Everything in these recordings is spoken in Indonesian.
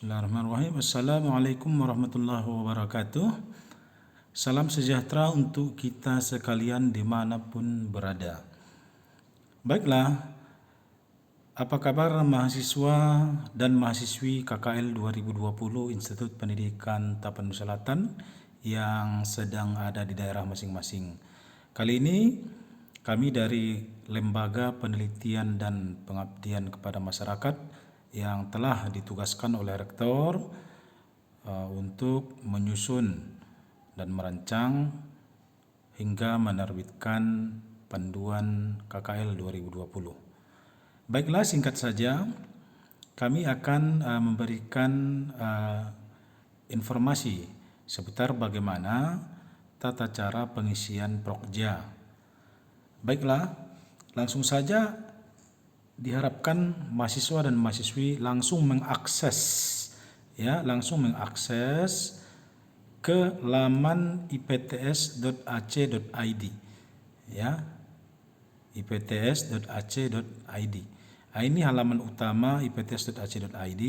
Bismillahirrahmanirrahim. Assalamualaikum warahmatullahi wabarakatuh. Salam sejahtera untuk kita sekalian dimanapun berada. Baiklah, apa kabar mahasiswa dan mahasiswi KKL 2020 Institut Pendidikan Tapanuli Selatan yang sedang ada di daerah masing-masing. Kali ini kami dari Lembaga Penelitian dan Pengabdian kepada Masyarakat yang telah ditugaskan oleh Rektor untuk menyusun dan merancang hingga menerbitkan panduan KKL 2020. Baiklah, singkat saja kami akan memberikan informasi seputar bagaimana tata cara pengisian Prokja. Baiklah, langsung saja diharapkan mahasiswa dan mahasiswi langsung mengakses ke laman ipts.ac.id ya, ipts.ac.id. Ini halaman utama ipts.ac.id.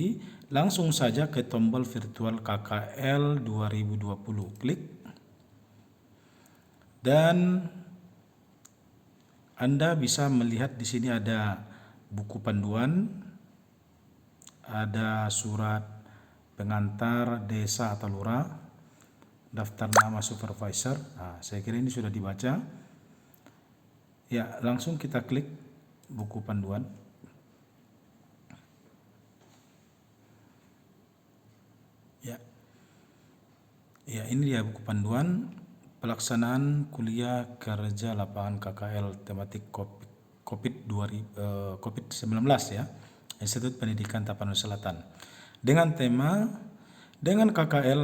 Langsung saja ke tombol virtual KKL 2020, klik dan Anda bisa melihat di sini ada buku panduan, ada surat pengantar desa atau lurah, daftar nama supervisor. Saya kira ini sudah dibaca. Ya, langsung kita klik buku panduan. Ya, ini dia buku panduan pelaksanaan kuliah kerja lapangan KKL tematik COVID-19 ya, Institut Pendidikan Tapanuli Selatan. Dengan tema dengan KKL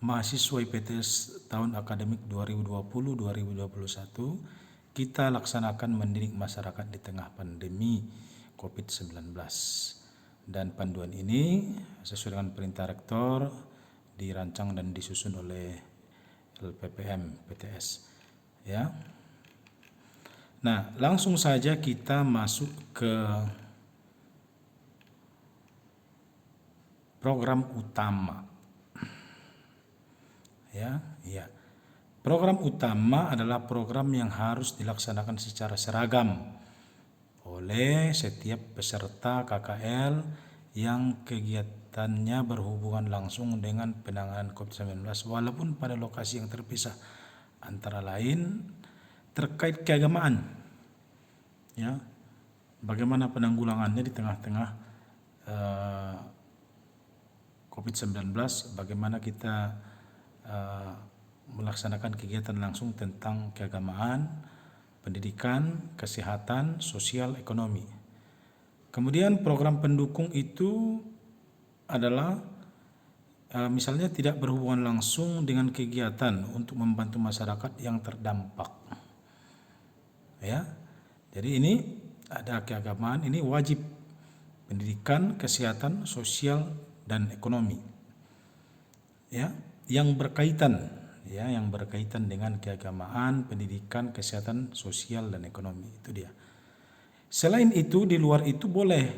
mahasiswa IPTS tahun akademik 2020-2021 kita laksanakan mendidik masyarakat di tengah pandemi COVID-19. Dan panduan ini sesuai dengan perintah Rektor dirancang dan disusun oleh LPPM PTS ya. Nah, langsung saja kita masuk ke program utama. Ya. Program utama adalah program yang harus dilaksanakan secara seragam oleh setiap peserta KKL yang kegiatannya berhubungan langsung dengan penanganan COVID-19 walaupun pada lokasi yang terpisah, antara lain terkait keagamaan ya, bagaimana penanggulangannya di tengah-tengah COVID-19, bagaimana kita melaksanakan kegiatan langsung tentang keagamaan, pendidikan, kesehatan, sosial, ekonomi. Kemudian program pendukung itu adalah misalnya tidak berhubungan langsung dengan kegiatan untuk membantu masyarakat yang terdampak. Ya, jadi ini ada keagamaan, ini wajib pendidikan, kesehatan, sosial dan ekonomi. Ya, yang berkaitan dengan keagamaan, pendidikan, kesehatan, sosial dan ekonomi, itu dia. Selain itu, di luar itu boleh,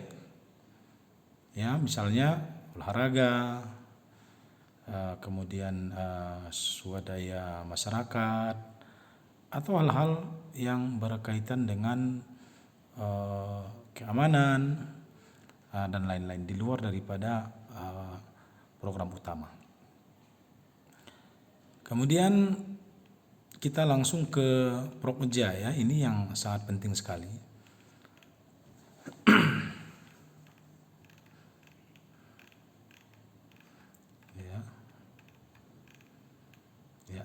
ya, misalnya olahraga, kemudian swadaya masyarakat, atau hal-hal yang berkaitan dengan keamanan dan lain-lain di luar daripada program utama. Kemudian kita langsung ke Prokja ya, ini yang sangat penting sekali. Ya.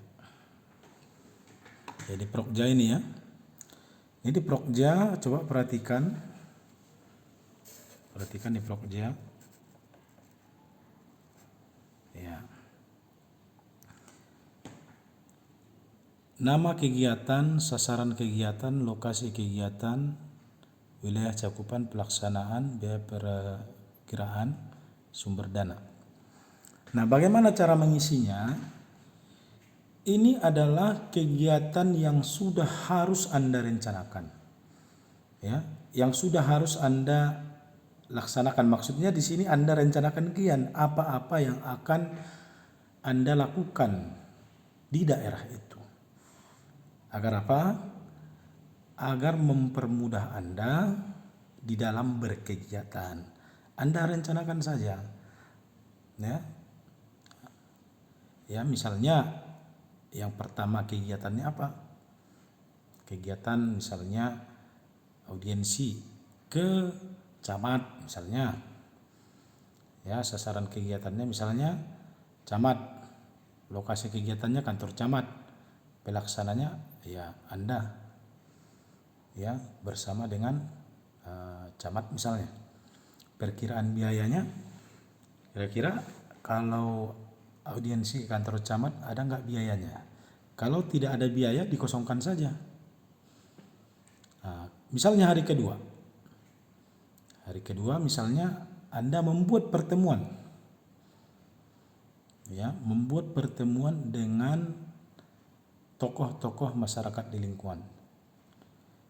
Jadi Prokja ini ya. Ini di Prokja, coba perhatikan di Prokja. Ya. Nama kegiatan, sasaran kegiatan, lokasi kegiatan, wilayah cakupan pelaksanaan, biaya perakiraan, sumber dana. Nah, bagaimana cara mengisinya? Ini adalah kegiatan yang sudah harus Anda rencanakan. Ya, yang sudah harus Anda laksanakan. Maksudnya di sini Anda rencanakan kian apa-apa yang akan Anda lakukan di daerah itu. Agar apa? Agar mempermudah Anda di dalam berkegiatan. Anda rencanakan saja. Ya, misalnya yang pertama kegiatannya apa? Kegiatan misalnya audiensi ke camat misalnya. Ya, sasaran kegiatannya misalnya camat. Lokasi kegiatannya kantor camat. Pelaksananya ya Anda. Ya, bersama dengan camat misalnya. Perkiraan biayanya kira-kira kalau audiensi kantor camat ada nggak biayanya? Kalau tidak ada biaya dikosongkan saja. Misalnya hari kedua misalnya Anda membuat pertemuan, ya, membuat pertemuan dengan tokoh-tokoh masyarakat di lingkungan.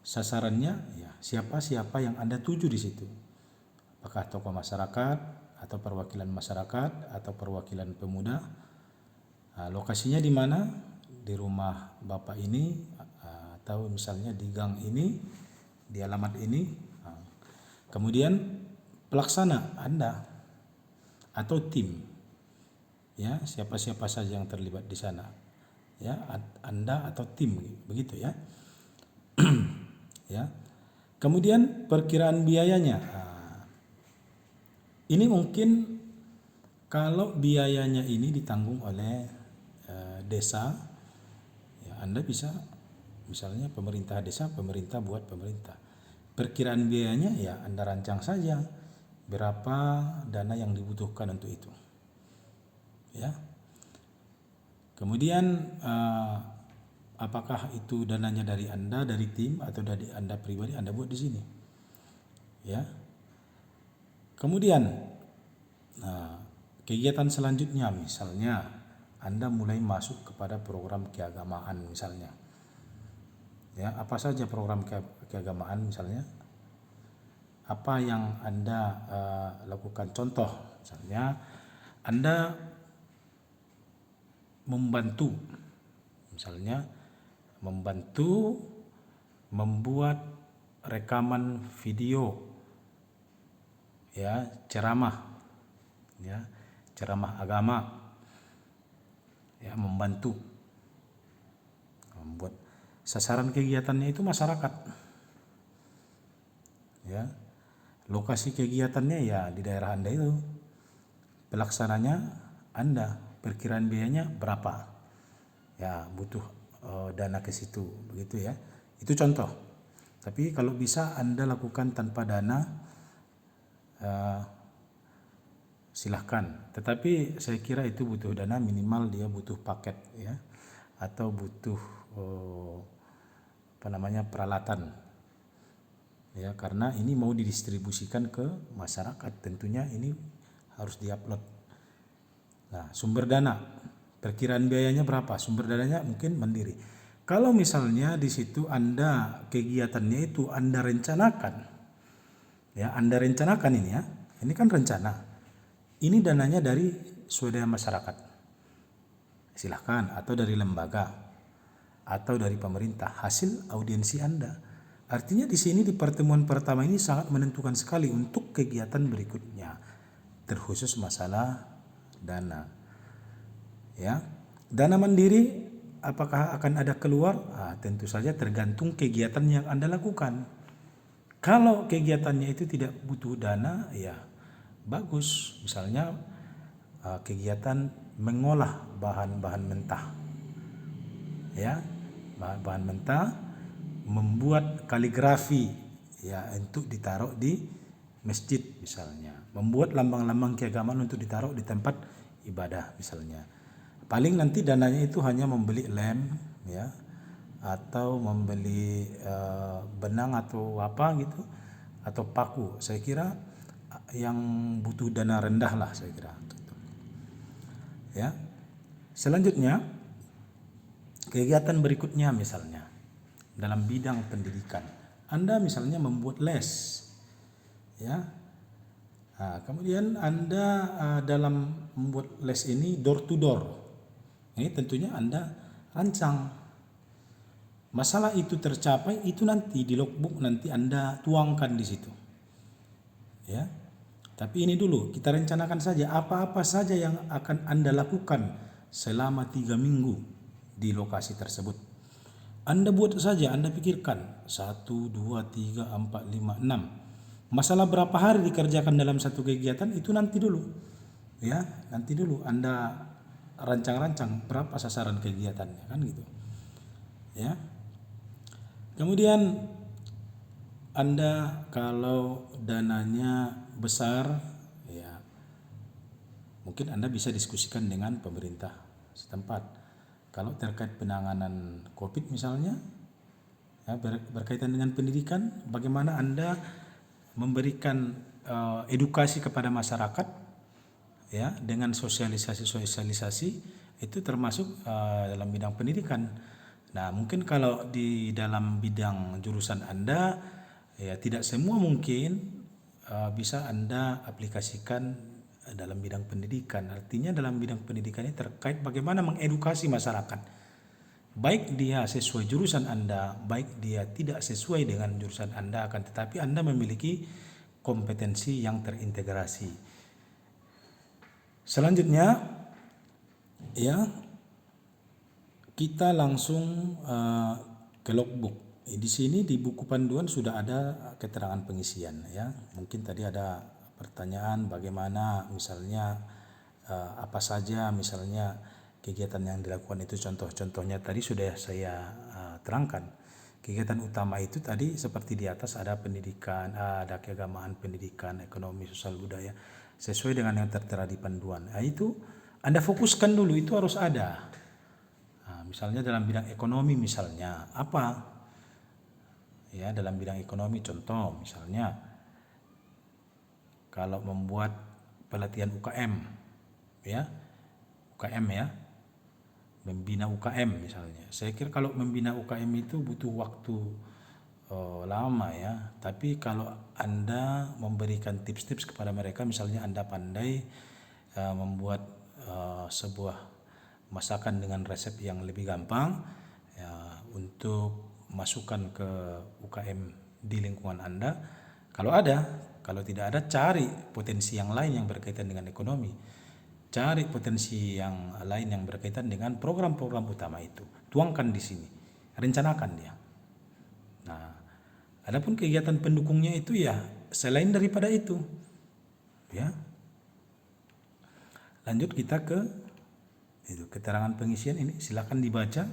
Sasarannya ya siapa-siapa yang Anda tuju di situ. Apakah tokoh masyarakat atau perwakilan masyarakat atau perwakilan pemuda. Lokasinya di mana? Di rumah Bapak ini atau misalnya di gang ini, di alamat ini. Kemudian pelaksana Anda atau tim. Ya, siapa-siapa saja yang terlibat di sana. Ya, Anda atau tim begitu ya. Ya. Kemudian perkiraan biayanya. Ini mungkin kalau biayanya ini ditanggung oleh desa, ya Anda bisa misalnya pemerintah desa, pemerintah buat pemerintah. Perkiraan biayanya ya Anda rancang saja berapa dana yang dibutuhkan untuk itu. Ya. Kemudian apakah itu dananya dari Anda, dari tim atau dari Anda pribadi, Anda buat di sini. Ya. Kemudian kegiatan selanjutnya misalnya Anda mulai masuk kepada program keagamaan misalnya. Ya, apa saja program keagamaan misalnya? Apa yang Anda lakukan? Contoh, misalnya Anda membantu membuat rekaman video, ya, ceramah agama, ya, membantu membuat. Sasaran kegiatannya itu masyarakat, ya. Lokasi kegiatannya ya di daerah Anda itu. Pelaksananya Anda, perkiraan biayanya berapa? Ya, butuh dana ke situ, begitu ya. Itu contoh. Tapi kalau bisa Anda lakukan tanpa dana, silahkan. Tetapi saya kira itu butuh dana, minimal dia butuh paket ya, atau butuh peralatan. Ya, karena ini mau didistribusikan ke masyarakat, tentunya ini harus diupload. Nah, sumber dana, perkiraan biayanya berapa? Sumber dananya mungkin mandiri. Kalau misalnya di situ Anda kegiatannya itu Anda rencanakan, ya Anda rencanakan ini ya, ini kan rencana. Ini dananya dari swadaya masyarakat, silahkan, atau dari lembaga, atau dari pemerintah, hasil audiensi Anda. Artinya di sini di pertemuan pertama ini sangat menentukan sekali untuk kegiatan berikutnya, terkhusus masalah dana. Ya, dana mandiri apakah akan ada keluar? Tentu saja tergantung kegiatan yang Anda lakukan. Kalau kegiatannya itu tidak butuh dana, ya bagus. Misalnya kegiatan mengolah bahan-bahan mentah, ya, bahan mentah, membuat kaligrafi ya untuk ditaruh di masjid misalnya, membuat lambang-lambang keagamaan untuk ditaruh di tempat ibadah misalnya. Paling nanti dananya itu hanya membeli lem ya, atau membeli benang atau apa gitu, atau paku. Saya kira yang butuh dana rendah lah saya kira. Ya. Selanjutnya kegiatan berikutnya misalnya dalam bidang pendidikan, Anda misalnya membuat les, ya, Kemudian Anda dalam membuat les ini door to door. Ini tentunya Anda rancang. Masalah itu tercapai, itu nanti di logbook nanti Anda tuangkan di situ. Ya. Tapi ini dulu kita rencanakan saja apa-apa saja yang akan Anda lakukan selama 3 minggu di lokasi tersebut. Anda buat saja, Anda pikirkan 1, 2, 3, 4, 5, 6. Masalah berapa hari dikerjakan dalam satu kegiatan itu nanti dulu. Ya, nanti dulu Anda rancang-rancang berapa sasaran kegiatannya, kan gitu. Ya. Kemudian Anda kalau dananya besar, ya mungkin Anda bisa diskusikan dengan pemerintah setempat. Kalau terkait penanganan COVID misalnya, ya, berkaitan dengan pendidikan, bagaimana Anda memberikan edukasi kepada masyarakat, ya, dengan sosialisasi itu termasuk dalam bidang pendidikan. Nah, mungkin kalau di dalam bidang jurusan Anda, ya tidak semua mungkin bisa Anda aplikasikan dalam bidang pendidikan. Artinya dalam bidang pendidikan ini terkait bagaimana mengedukasi masyarakat. Baik dia sesuai jurusan Anda, baik dia tidak sesuai dengan jurusan Anda, akan tetapi Anda memiliki kompetensi yang terintegrasi. Selanjutnya, ya, kita langsung ke logbook. Di sini di buku panduan sudah ada keterangan pengisian, ya. Mungkin tadi ada pertanyaan bagaimana misalnya apa saja misalnya kegiatan yang dilakukan itu, contoh-contohnya tadi sudah saya terangkan. Kegiatan utama itu tadi seperti di atas ada pendidikan, ada keagamaan, pendidikan, ekonomi, sosial, budaya, sesuai dengan yang tertera di panduan. Nah, itu Anda fokuskan dulu, itu harus ada. Misalnya dalam bidang ekonomi misalnya apa? Ya, dalam bidang ekonomi contoh misalnya kalau membuat pelatihan UKM, ya, UKM ya, membina UKM misalnya. Saya kira kalau membina UKM itu butuh waktu lama ya. Tapi kalau Anda memberikan tips-tips kepada mereka, misalnya Anda pandai membuat sebuah masakan dengan resep yang lebih gampang, ya, untuk masukkan ke UKM di lingkungan Anda. Kalau ada, kalau tidak ada, cari potensi yang lain yang berkaitan dengan ekonomi. Cari potensi yang lain yang berkaitan dengan program-program utama itu. Tuangkan di sini. Rencanakan dia. Nah, adapun kegiatan pendukungnya itu ya selain daripada itu. Ya. Lanjut kita ke itu keterangan pengisian ini, silakan dibaca.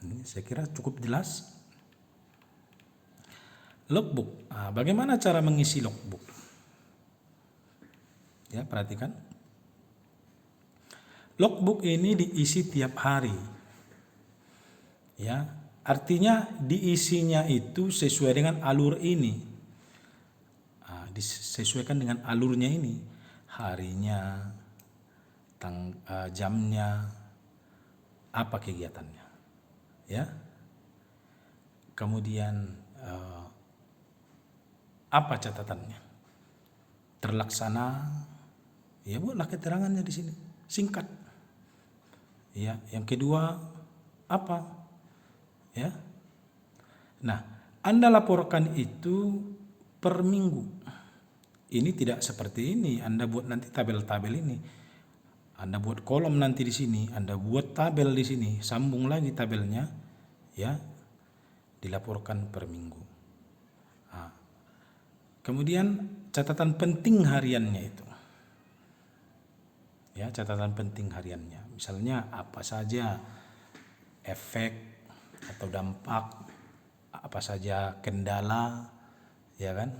Ini saya kira cukup jelas. Logbook. Bagaimana cara mengisi logbook? Ya, perhatikan. Logbook ini diisi tiap hari. Ya, artinya diisinya itu sesuai dengan alur ini. Disesuaikan dengan alurnya ini. Harinya, jamnya, apa kegiatannya. Ya. Kemudian apa catatannya? Terlaksana, ya buatlah keterangannya di sini, singkat. Ya, yang kedua apa? Ya. Nah, Anda laporkan itu per minggu. Ini tidak seperti ini, Anda buat nanti tabel-tabel ini. Anda buat kolom nanti di sini, Anda buat tabel di sini, sambung lagi tabelnya, ya. Dilaporkan per minggu. Kemudian catatan penting hariannya itu. Ya, catatan penting hariannya. Misalnya apa saja efek atau dampak, apa saja kendala, ya kan?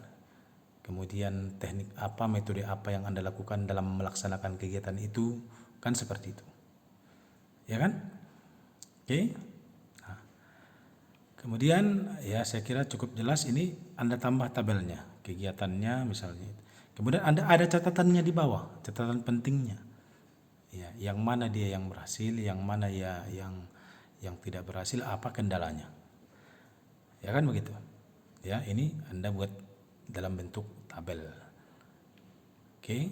Kemudian teknik apa, metode apa yang Anda lakukan dalam melaksanakan kegiatan itu, kan seperti itu. Ya kan? Oke. Nah, kemudian ya saya kira cukup jelas, ini Anda tambah tabelnya, kegiatannya misalnya. Kemudian Anda ada catatannya di bawah, catatan pentingnya. Ya, yang mana dia yang berhasil, yang mana ya yang tidak berhasil, apa kendalanya. Ya kan begitu. Ya, ini Anda buat dalam bentuk tabel. Oke.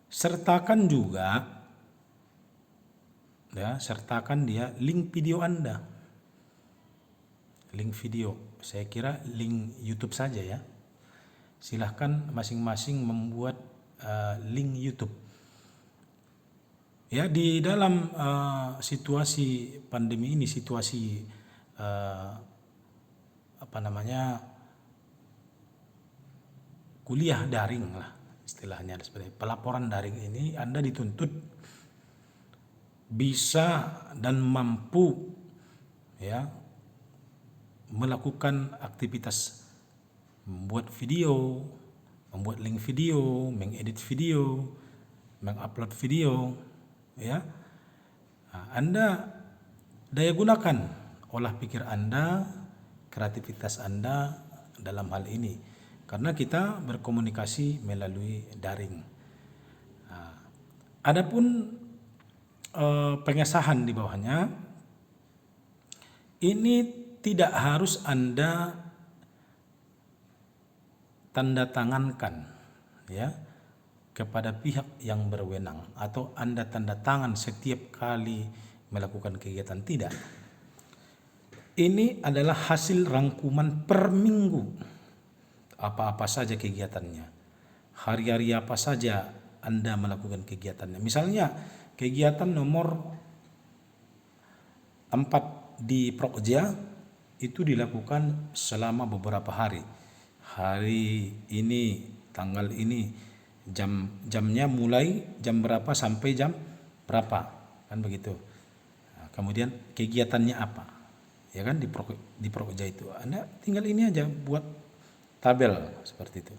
Sertakan juga, ya, sertakan dia link video Anda. Link video, saya kira link YouTube saja ya. Silahkan masing-masing membuat link YouTube. Ya, di dalam situasi pandemi ini, situasi kuliah daring lah istilahnya, seperti pelaporan daring ini, Anda dituntut bisa dan mampu ya melakukan aktivitas membuat video, membuat link video, mengedit video, mengupload video, ya. Anda daya gunakan olah pikir Anda, kreativitas Anda dalam hal ini, karena kita berkomunikasi melalui daring. Adapun pengesahan di bawahnya, ini tidak harus Anda tanda tangankan ya kepada pihak yang berwenang, atau Anda tanda tangan setiap kali melakukan kegiatan, tidak. Ini adalah hasil rangkuman per minggu. Apa-apa saja kegiatannya, hari-hari apa saja Anda melakukan kegiatannya. Misalnya kegiatan nomor 4 di Prokja itu dilakukan selama beberapa hari. Hari ini, tanggal ini, jamnya mulai jam berapa sampai jam berapa, kan begitu. Kemudian kegiatannya apa, ya kan, di Prokja itu. Anda tinggal ini aja, buat tabel seperti itu.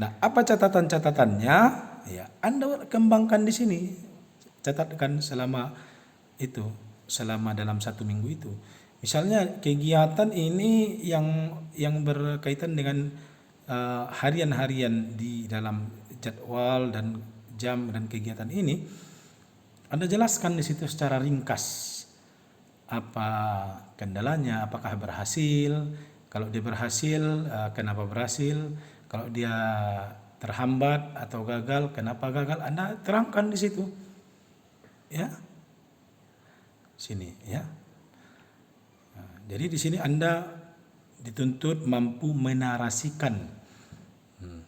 Nah, apa catatan-catatannya? Ya, Anda kembangkan di sini. Catatkan selama itu, selama dalam 1 minggu itu. Misalnya kegiatan ini yang berkaitan dengan harian-harian di dalam jadwal dan jam dan kegiatan ini, Anda jelaskan di situ secara ringkas. Apa kendalanya, apakah berhasil, kalau dia berhasil, kenapa berhasil, kalau dia terhambat atau gagal, kenapa gagal, Anda terangkan di situ. Ya. Sini ya. Jadi di sini Anda dituntut mampu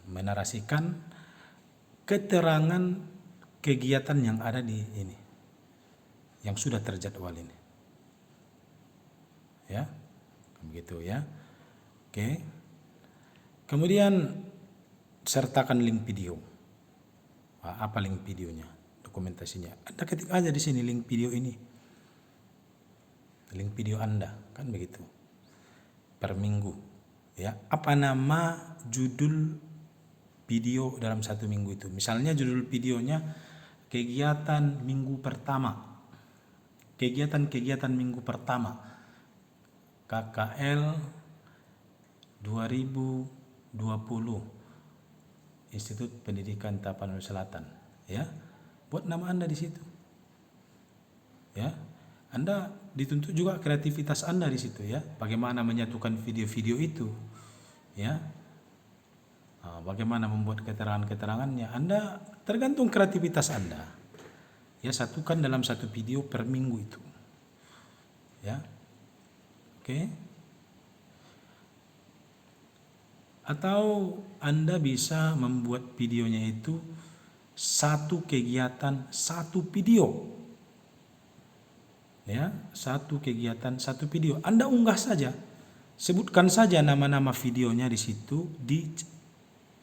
menarasikan keterangan kegiatan yang ada di ini, yang sudah terjadwal ini. Ya, begitu ya. Oke. Kemudian sertakan link video. Apa link videonya? Dokumentasinya. Anda ketik aja di sini link video ini. Link video Anda, kan begitu. Per minggu. Ya, apa nama judul video dalam 1 minggu itu? Misalnya judul videonya kegiatan minggu pertama. Kegiatan minggu pertama. KKL 2020. Institut Pendidikan Tapanuli Selatan, ya. Buat nama Anda di situ. Ya. Anda dituntut juga kreativitas Anda di situ ya. Bagaimana menyatukan video-video itu, ya. Bagaimana membuat keterangan-keterangannya. Anda tergantung kreativitas Anda. Ya, satukan dalam 1 video per minggu itu. Ya. Oke. Atau Anda bisa membuat videonya itu 1 kegiatan 1 video. Ya, 1 kegiatan 1 video. Anda unggah saja. Sebutkan saja nama-nama videonya di situ di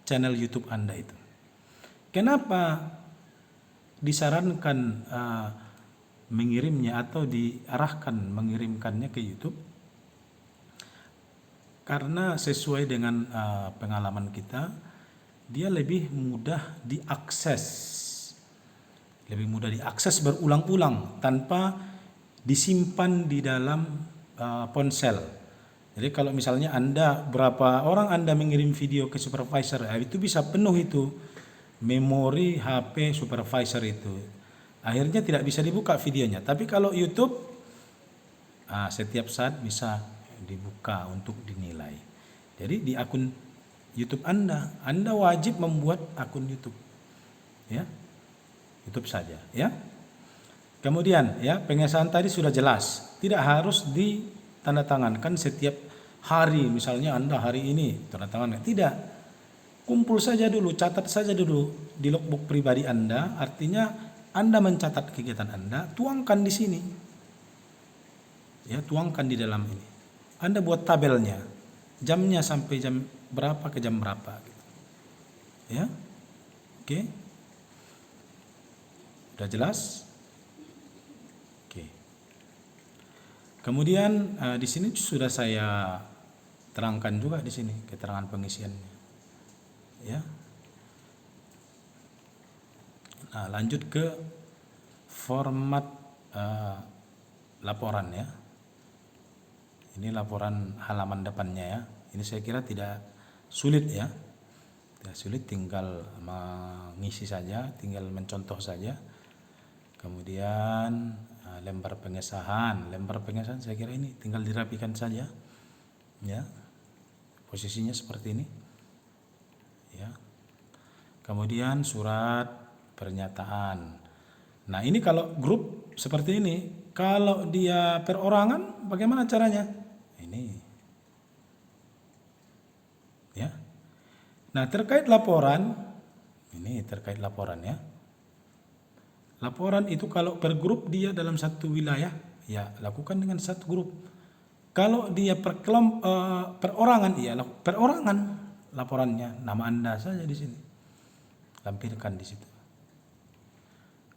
channel YouTube Anda itu. Kenapa disarankan mengirimnya atau diarahkan mengirimkannya ke YouTube? Karena sesuai dengan pengalaman kita, dia lebih mudah diakses. Lebih mudah diakses berulang-ulang tanpa disimpan di dalam ponsel. Jadi kalau misalnya Anda, berapa orang Anda mengirim video ke supervisor, itu bisa penuh itu memori HP supervisor itu. Akhirnya tidak bisa dibuka videonya. Tapi kalau YouTube, setiap saat bisa dibuka untuk dinilai. Jadi di akun YouTube Anda wajib membuat akun YouTube. Ya, tutup saja, ya. Kemudian ya, pengesahan tadi sudah jelas, tidak harus ditandatangankan setiap hari. Misalnya Anda hari ini tanda tangan, tidak. Kumpul saja dulu, catat saja dulu di logbook pribadi Anda. Artinya Anda mencatat kegiatan Anda, tuangkan di sini. Ya, tuangkan di dalam ini. Anda buat tabelnya, jamnya sampai jam berapa ke jam berapa gitu. Ya. Oke. Sudah jelas? Oke. Kemudian di sini sudah saya terangkan juga di sini keterangan pengisiannya. Ya. Nah, lanjut ke format laporan ya. Ini laporan halaman depannya ya. Ini saya kira tidak sulit ya. Tidak sulit, tinggal mengisi saja, tinggal mencontoh saja. Kemudian lembar pengesahan saya kira ini tinggal dirapikan saja ya, posisinya seperti ini ya. Kemudian surat pernyataan. Nah, ini kalau grup seperti ini. Kalau dia perorangan bagaimana caranya? Ini ya. Nah, terkait laporan, ini terkait laporan ya. Laporan itu kalau per grup dia dalam satu wilayah, ya lakukan dengan satu grup. Kalau dia perorangan, ya perorangan laporannya, nama Anda saja di sini, lampirkan di situ.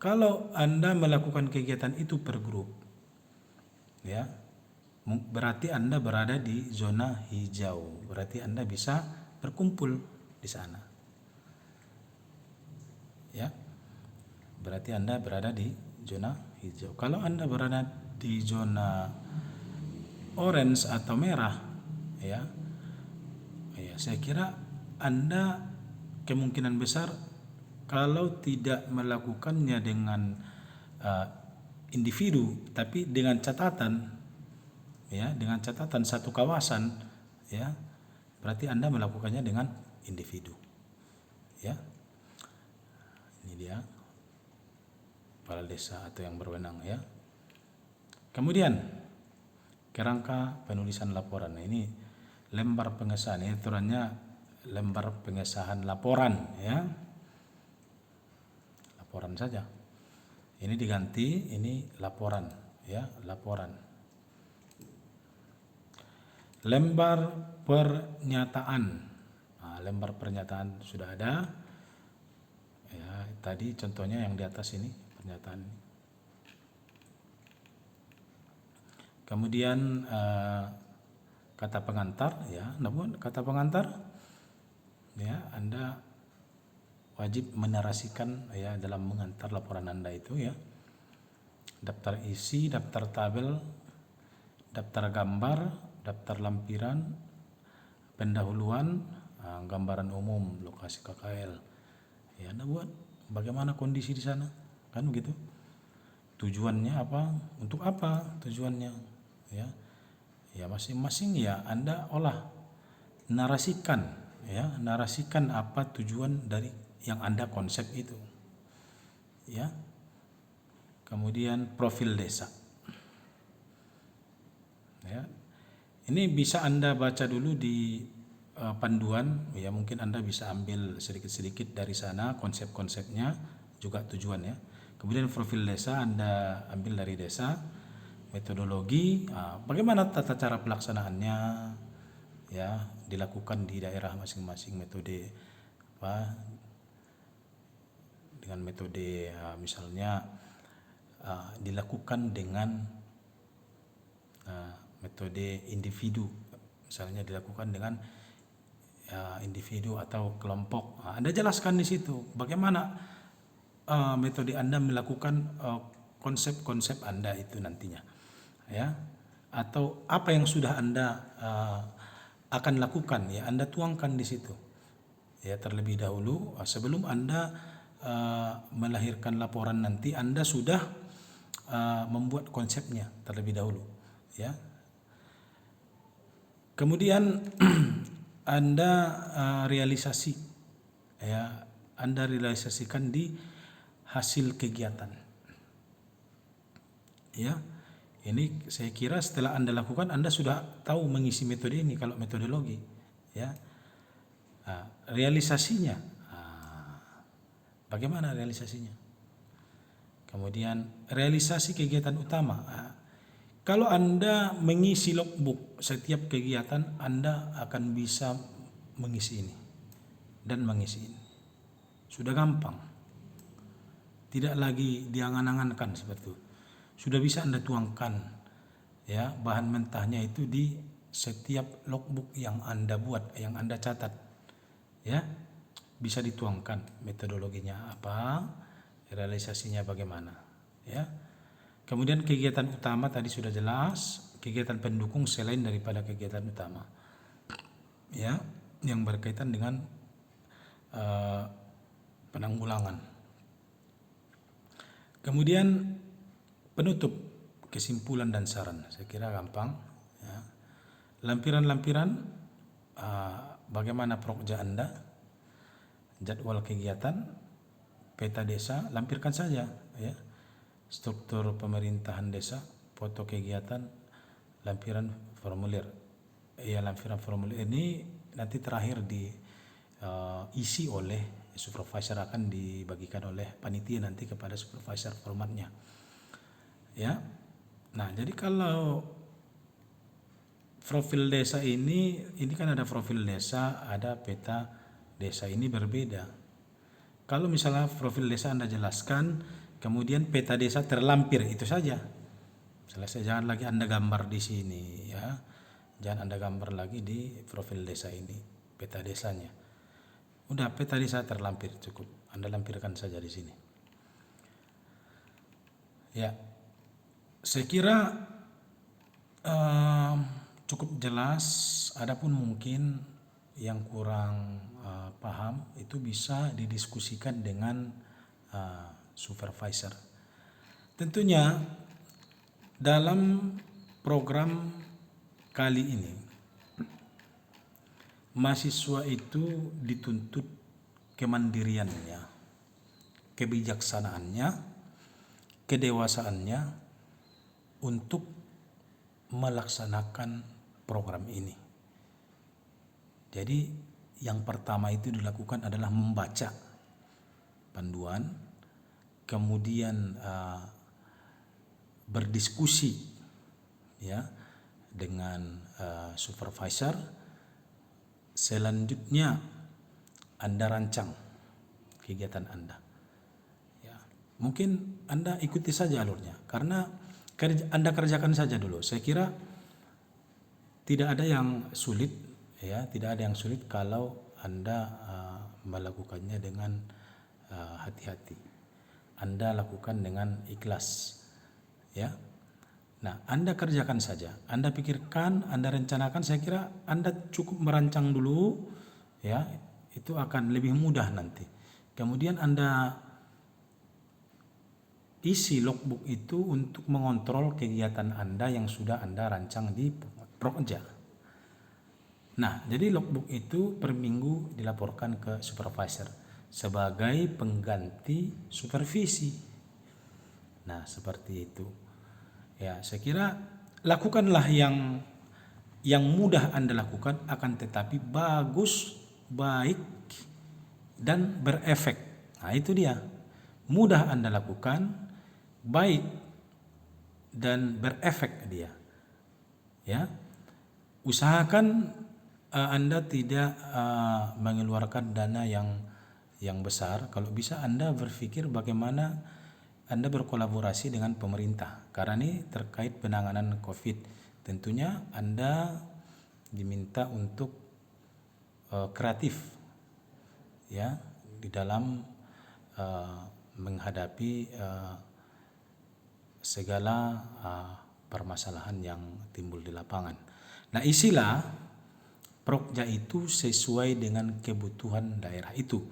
Kalau Anda melakukan kegiatan itu per grup, ya berarti Anda berada di zona hijau, berarti Anda bisa berkumpul di sana, ya. Berarti Anda berada di zona hijau. Kalau Anda berada di zona orange atau merah, ya, saya kira Anda kemungkinan besar kalau tidak melakukannya dengan individu, tapi dengan catatan, ya, dengan catatan satu kawasan, ya, berarti Anda melakukannya dengan individu, ya. Ini dia. Kepala desa atau yang berwenang ya. Kemudian kerangka penulisan laporan. Nah, ini lembar pengesahan, ini aturannya lembar pengesahan laporan ya. Laporan saja. Ini diganti, ini laporan ya, laporan. Lembar pernyataan. Nah, lembar pernyataan sudah ada. Ya, tadi contohnya yang di atas ini. Pernyataan. Kemudian kata pengantar ya, namun kata pengantar ya, Anda wajib menarasikan ya dalam mengantar laporan Anda itu ya. Daftar isi, daftar tabel, daftar gambar, daftar lampiran, pendahuluan, gambaran umum, lokasi KKL. Ya, Anda buat bagaimana kondisi di sana. Kan begitu, tujuannya apa, untuk apa tujuannya ya, ya masing-masing ya Anda olah, narasikan ya, narasikan apa tujuan dari yang Anda konsep itu ya. Kemudian profil desa ya, ini bisa Anda baca dulu di panduan ya, mungkin Anda bisa ambil sedikit-sedikit dari sana konsep-konsepnya juga tujuannya. Kemudian profil desa Anda ambil dari desa, metodologi, bagaimana tata cara pelaksanaannya ya, dilakukan di daerah masing-masing, metode apa, dengan metode misalnya dilakukan dengan metode individu, misalnya dilakukan dengan individu atau kelompok. Anda jelaskan di situ bagaimana metode Anda melakukan konsep-konsep Anda itu nantinya ya, atau apa yang sudah Anda akan lakukan ya, Anda tuangkan di situ ya terlebih dahulu. Sebelum Anda melahirkan laporan nanti, Anda sudah membuat konsepnya terlebih dahulu ya. Kemudian Anda realisasi ya, Anda realisasikan di hasil kegiatan. Ya, ini saya kira setelah Anda lakukan, Anda sudah tahu mengisi metode ini kalau metodologi. Ya, realisasinya, bagaimana realisasinya? Kemudian realisasi kegiatan utama. Kalau Anda mengisi logbook setiap kegiatan, Anda akan bisa mengisi ini dan mengisi ini. Sudah gampang. Tidak lagi diangan-angankan seperti itu. Sudah bisa Anda tuangkan ya bahan mentahnya itu di setiap logbook yang Anda buat, yang Anda catat. Ya. Bisa dituangkan metodologinya apa, realisasinya bagaimana, ya. Kemudian kegiatan utama tadi sudah jelas, kegiatan pendukung selain daripada kegiatan utama. Ya, yang berkaitan dengan penanggulangan. Kemudian penutup, kesimpulan dan saran. Saya kira gampang. Ya. Lampiran-lampiran bagaimana prokja Anda, jadwal kegiatan, peta desa, lampirkan saja. Ya. Struktur pemerintahan desa, foto kegiatan, lampiran formulir. Ya, lampiran formulir ini nanti terakhir diisi oleh supervisor, akan dibagikan oleh panitia nanti kepada supervisor formatnya. Ya. Nah, jadi kalau profil desa ini kan ada profil desa, ada peta desa, ini berbeda. Kalau misalnya profil desa Anda jelaskan, kemudian peta desa terlampir, itu saja. Selesai, jangan lagi Anda gambar di sini ya. Jangan Anda gambar lagi di profil desa ini, peta desanya. Udah, peta desa terlampir cukup. Anda lampirkan saja di sini. Ya. Saya kira cukup jelas. Adapun mungkin yang kurang paham itu bisa didiskusikan dengan supervisor. Tentunya dalam program kali ini mahasiswa itu dituntut kemandiriannya, kebijaksanaannya, kedewasaannya untuk melaksanakan program ini. Jadi yang pertama itu dilakukan adalah membaca panduan, kemudian berdiskusi ya dengan supervisor. Selanjutnya Anda rancang kegiatan Anda. Ya, mungkin Anda ikuti saja alurnya, karena Anda kerjakan saja dulu. Saya kira tidak ada yang sulit, ya, tidak ada yang sulit kalau Anda melakukannya dengan hati-hati. Anda lakukan dengan ikhlas, ya. Nah, Anda kerjakan saja. Anda pikirkan, Anda rencanakan. Saya kira Anda cukup merancang dulu, ya. Itu akan lebih mudah nanti. Kemudian Anda isi logbook itu untuk mengontrol kegiatan Anda yang sudah Anda rancang di Prokja. Nah, jadi logbook itu per minggu dilaporkan ke supervisor sebagai pengganti supervisi. Nah, seperti itu. Ya, saya kira lakukanlah yang mudah Anda lakukan, akan tetapi bagus, baik, dan berefek. Nah, itu dia. Mudah Anda lakukan, baik, dan berefek dia. Ya. Usahakan Anda tidak mengeluarkan dana yang besar. Kalau bisa Anda berpikir bagaimana Anda berkolaborasi dengan pemerintah, karena ini terkait penanganan COVID. Tentunya Anda diminta untuk kreatif, ya, di dalam menghadapi segala permasalahan yang timbul di lapangan. Nah, isilah Prokja itu sesuai dengan kebutuhan daerah itu,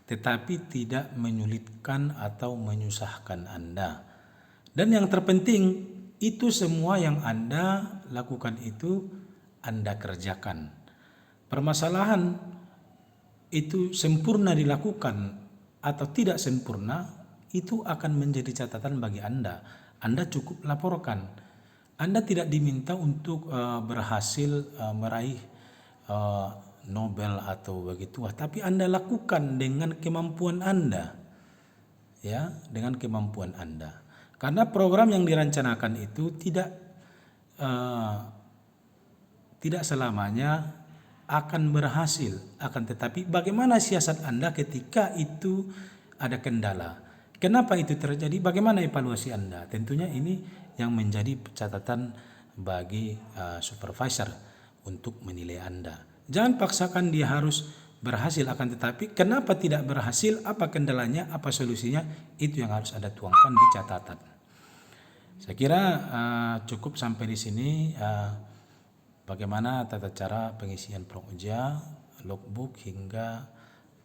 tetapi tidak menyulitkan atau menyusahkan Anda. Dan yang terpenting, itu semua yang Anda lakukan itu Anda kerjakan. Permasalahan itu sempurna dilakukan atau tidak sempurna, itu akan menjadi catatan bagi Anda. Anda cukup laporkan. Anda tidak diminta untuk berhasil meraih Nobel atau begitu, tapi Anda lakukan dengan kemampuan Anda, ya, dengan kemampuan Anda. Karena program yang direncanakan itu tidak selamanya akan berhasil, akan tetapi bagaimana siasat Anda ketika itu ada kendala. Kenapa itu terjadi? Bagaimana evaluasi Anda? Tentunya ini yang menjadi catatan bagi supervisor untuk menilai Anda. Jangan paksakan dia harus berhasil, akan tetapi kenapa tidak berhasil, apa kendalanya, apa solusinya, itu yang harus Anda tuangkan di catatan. Saya kira cukup sampai di sini. Bagaimana tata cara pengisian prakerja, logbook hingga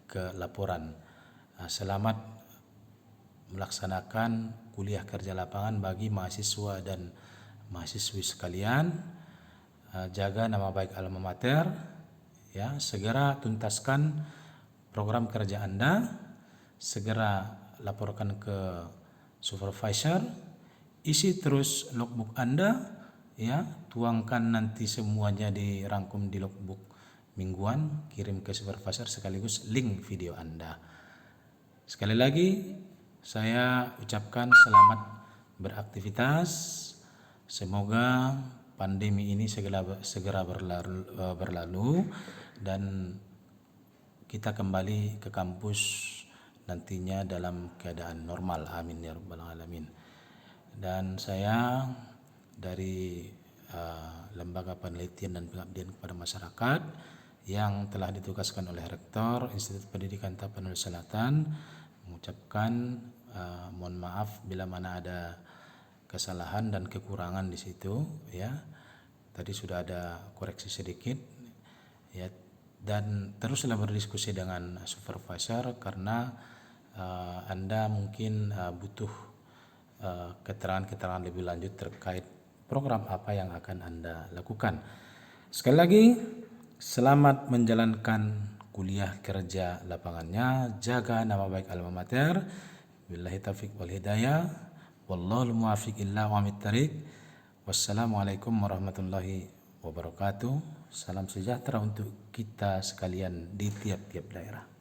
ke laporan. Selamat melaksanakan kuliah kerja lapangan bagi mahasiswa dan mahasiswi sekalian. Jaga nama baik alma mater, ya, segera tuntaskan program kerja Anda, segera laporkan ke supervisor, isi terus logbook Anda, ya, tuangkan nanti semuanya dirangkum di logbook mingguan, kirim ke supervisor sekaligus link video Anda. Sekali lagi saya ucapkan selamat beraktivitas. Semoga pandemi ini segera berlalu dan kita kembali ke kampus nantinya dalam keadaan normal. Amin ya rabbal alamin. Dan saya dari Lembaga Penelitian dan Pengabdian kepada Masyarakat yang telah ditugaskan oleh Rektor Institut Pendidikan Tapanuli Selatan mengucapkan mohon maaf bila mana ada kesalahan dan kekurangan di situ, ya. Tadi sudah ada koreksi sedikit, ya, dan teruslah berdiskusi dengan supervisor karena Anda mungkin butuh keterangan-keterangan lebih lanjut terkait program apa yang akan Anda lakukan. Sekali lagi, selamat menjalankan kuliah kerja lapangannya, jaga nama baik alma mater. Billahi taufiq wal hidayah. Wallahul muwaffiq ila aqwamit thariq. Wassalamualaikum warahmatullahi wabarakatuh. Salam sejahtera untuk kita sekalian di tiap-tiap daerah.